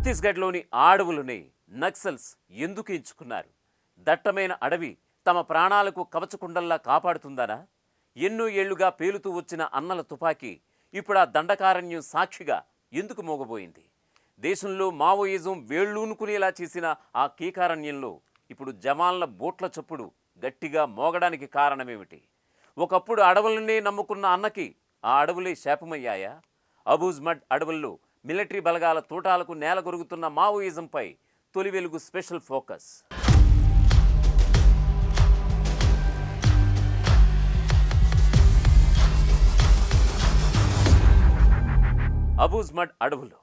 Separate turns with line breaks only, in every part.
ఛత్తీస్గఢ్లోని అడవులని నక్సల్స్ ఎందుకు ఎంచుకున్నారు? దట్టమైన అడవి తమ ప్రాణాలకు కవచకుండల్లా కాపాడుతుందనా? ఎన్నో ఏళ్లుగా పేలుతూ వచ్చిన అన్నల తుపాకీ ఇప్పుడు ఆ దండకారణ్యం సాక్షిగా ఎందుకు మోగబోయింది? దేశంలో మావోయిజం వేళ్లూనుకునేలా చేసిన ఆ కీకారణ్యంలో ఇప్పుడు జవాన్ల బోట్ల చప్పుడు గట్టిగా మోగడానికి కారణమేమిటి? ఒకప్పుడు అడవులనే నమ్ముకున్న అన్నకి ఆ అడవులే శాపమయ్యాయా? అబూజ్మడ్ అడవుల్లో మిలిటరీ బలగాల తూటాలకు నేల కొరుగుతున్న మావోయిజంపై తొలి వెలుగు స్పెషల్ ఫోకస్. అబూజ్మడ్ అడవులు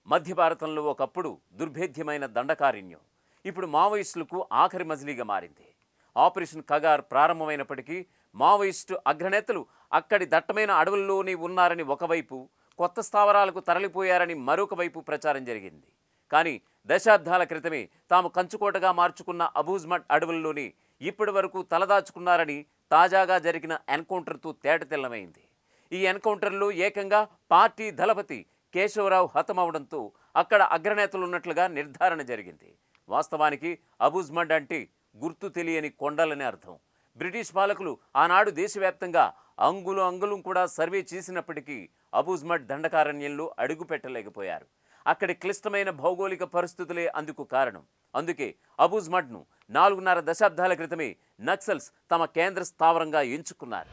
మధ్య భారతంలో ఒకప్పుడు దుర్భేద్యమైన దండకారణ్యం ఇప్పుడు మావోయిస్టులకు ఆఖరి మజిలీగా మారింది. ఆపరేషన్ కగార్ ప్రారంభమైనప్పటికీ మావోయిస్టు అగ్రనేతలు అక్కడి దట్టమైన అడవుల్లోనే ఉన్నారని ఒకవైపు, కొత్త స్థావరాలకు తరలిపోయారని మరొక వైపు ప్రచారం జరిగింది. కానీ దశాబ్దాల క్రితమే తాము కంచుకోటగా మార్చుకున్న అబూజ్మడ్ అడవుల్లోని ఇప్పటి వరకు తలదాచుకున్నారని తాజాగా జరిగిన ఎన్కౌంటర్తో తేటతెల్లమైంది. ఈ ఎన్కౌంటర్లో ఏకంగా పార్టీ దళపతి కేశవరావు హతమవడంతో అక్కడ అగ్రనేతలు ఉన్నట్లుగా నిర్ధారణ జరిగింది. వాస్తవానికి అబూజ్మడ్ అంటే గుర్తు తెలియని కొండలని అర్థం. బ్రిటిష్ పాలకులు ఆనాడు దేశవ్యాప్తంగా అంగుళం కూడా సర్వే చేసినప్పటికీ అబూజ్మడ్ దండకారణ్యంలో అడుగు పెట్టలేకపోయారు. అక్కడి క్లిష్టమైన భౌగోళిక పరిస్థితులే అందుకు కారణం. అందుకే అబూజ్మడ్ను 4.5 దశాబ్దాల క్రితమే నక్సల్స్ తమ కేంద్ర స్థావరంగా ఎంచుకున్నారు.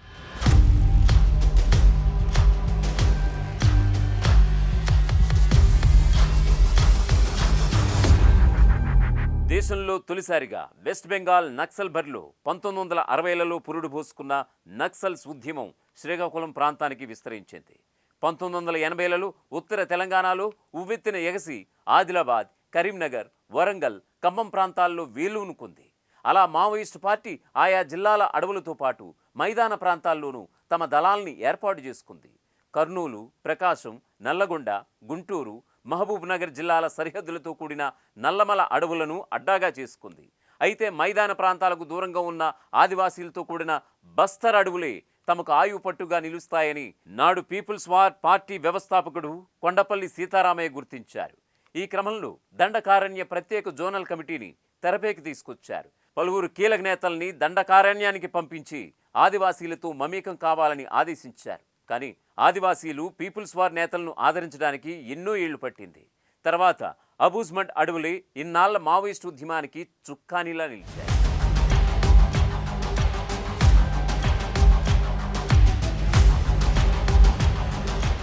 దేశంలో తొలిసారిగా వెస్ట్ బెంగాల్ నక్సల్ బరిలో 1960లలో పురుడు పోసుకున్న నక్సల్స్ ఉద్యమం శ్రీకాకుళం ప్రాంతానికి విస్తరించింది. 1980లలో ఉత్తర తెలంగాణలో ఉవ్వెత్తిన ఎగసి ఆదిలాబాద్, కరీంనగర్, వరంగల్, ఖమ్మం ప్రాంతాల్లో వేలూనుకుంది. అలా మావోయిస్టు పార్టీ ఆయా జిల్లాల అడవులతో పాటు మైదాన ప్రాంతాల్లోనూ తమ దళాల్ని ఏర్పాటు చేసుకుంది. కర్నూలు, ప్రకాశం, నల్లగొండ, గుంటూరు, మహబూబ్ నగర్ జిల్లాల సరిహద్దులతో కూడిన నల్లమల అడవులను అడ్డాగా చేసుకుంది. అయితే మైదాన ప్రాంతాలకు దూరంగా ఉన్న ఆదివాసీలతో కూడిన బస్తర్ అడవులే తమకు ఆయువు పట్టుగా నిలుస్తాయని నాడు పీపుల్స్ వార్ పార్టీ వ్యవస్థాపకుడు కొండపల్లి సీతారామయ్య గుర్తించారు. ఈ క్రమంలో దండకారణ్య ప్రత్యేక జోనల్ కమిటీని తెరపైకి తీసుకొచ్చారు. పలువురు కీలక నేతల్ని దండకారణ్యానికి పంపించి ఆదివాసీలతో మమేకం కావాలని ఆదేశించారు. కానీ ఆదివాసీలు పీపుల్స్ వార్ నేతలను ఆదరించడానికి ఎన్నో ఏళ్లు పట్టింది. తర్వాత అబూజ్మడ్ అడవులే ఇన్నాళ్ల మావోయిస్టు ఉద్యమానికి చుక్కానిలా నిలిచాయి.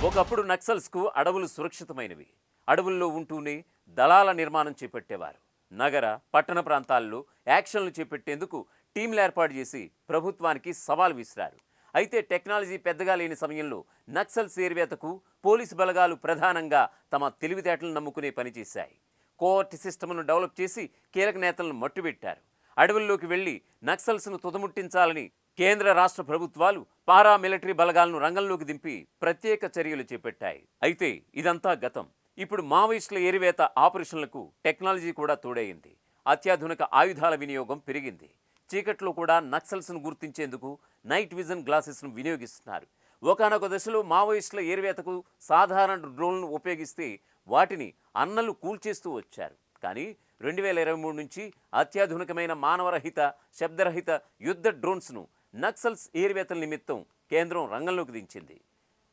ఒకప్పుడు నక్సల్స్కు అడవులు సురక్షితమైనవి. అడవుల్లో ఉంటూనే దళాల నిర్మాణం చేపట్టేవారు. నగర, పట్టణ ప్రాంతాల్లో యాక్షన్లు చేపట్టేందుకు టీంలు ఏర్పాటు చేసి ప్రభుత్వానికి సవాల్ విసిరారు. అయితే టెక్నాలజీ పెద్దగా లేని సమయంలో నక్సల్స్ ఏరివేతకు పోలీసు బలగాలు ప్రధానంగా తమ తెలివితేటలను నమ్ముకునే పనిచేశాయి. కోర్టు సిస్టమ్ను డెవలప్ చేసి కీలక నేతలను మట్టుబెట్టారు. అడవుల్లోకి వెళ్లి నక్సల్స్ను తుదముట్టించాలని కేంద్ర రాష్ట్ర ప్రభుత్వాలు పారామిలిటరీ బలగాలను రంగంలోకి దింపి ప్రత్యేక చర్యలు చేపట్టాయి. అయితే ఇదంతా గతం. ఇప్పుడు మావోయిస్టుల ఏరివేత ఆపరేషన్లకు టెక్నాలజీ కూడా తోడైంది. అత్యాధునిక ఆయుధాల వినియోగం పెరిగింది. చీకట్లో కూడా నక్సల్స్ను గుర్తించేందుకు నైట్ విజన్ గ్లాసెస్ను వినియోగిస్తున్నారు. ఒకానొక దశలో మావోయిస్టుల ఏరివేతకు సాధారణ డ్రోన్లను ఉపయోగిస్తే వాటిని అన్నలు కూల్చేస్తూ వచ్చారు. కానీ 2023 నుంచి అత్యాధునికమైన మానవరహిత, శబ్దరహిత యుద్ధ డ్రోన్స్ను నక్సల్స్ ఏరివేతల నిమిత్తం కేంద్రం రంగంలోకి దించింది.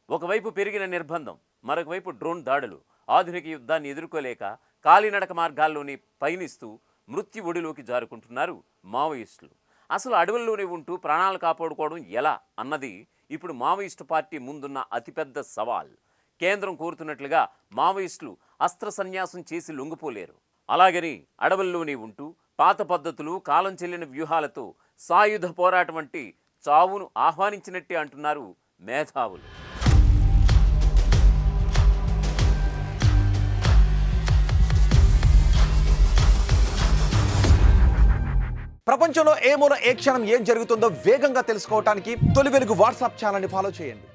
ఒకవైపు పెరిగిన నిర్బంధం, మరొక వైపు డ్రోన్ దాడులు ఆధునిక యుద్ధాన్ని ఎదుర్కోలేక కాలినడక మార్గాల్లోనే పయనిస్తూ మృత్యు ఒడిలోకి జారుకుంటున్నారు మావోయిస్టులు. అసలు అడవుల్లోనే ఉంటూ ప్రాణాలు కాపాడుకోవడం ఎలా అన్నది ఇప్పుడు మావోయిస్టు పార్టీ ముందున్న అతిపెద్ద సవాల్. కేంద్రం కోరుతున్నట్లుగా మావోయిస్టులు అస్త్ర సన్యాసం చేసి లొంగిపోలేరు. అలాగని అడవుల్లోనే ఉంటూ పాత పద్ధతులు, కాలం చెల్లిన వ్యూహాలతో సాయుధ పోరాటం అంటే చావును ఆహ్వానించినట్టే అంటున్నారు మేధావులు.
ప్రపంచంలో ఏ మూల ఏ క్షణం ఏం జరుగుతుందో వేగంగా తెలుసుకోవడానికి తొలి వెలుగు వాట్సాప్ ఛానల్ని ఫాలో చేయండి.